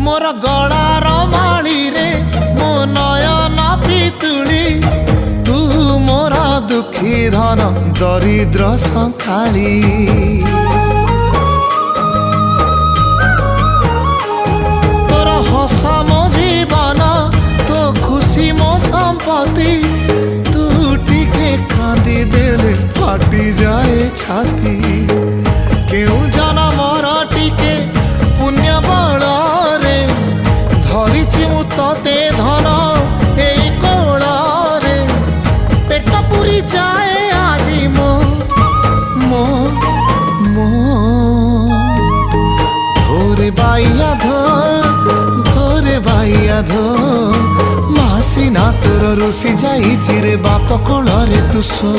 मोर गलार माली रे मो नयन पितुली तू मोर दुखी धन दरिद्र संखाली तोर हस मो जीवन तो खुशी मो संपत्ति तू टिके कांदी देले फाटी जाए छाती केउ जनमर टिके पुण्य बल रे धरिछि मु तते धन एई कोल रे पेट पुरी जाए आजी मो मो मो धोरे बाइया धो मासी ना तोर रुसी जाई चिरे बाप कोल रे तू सो।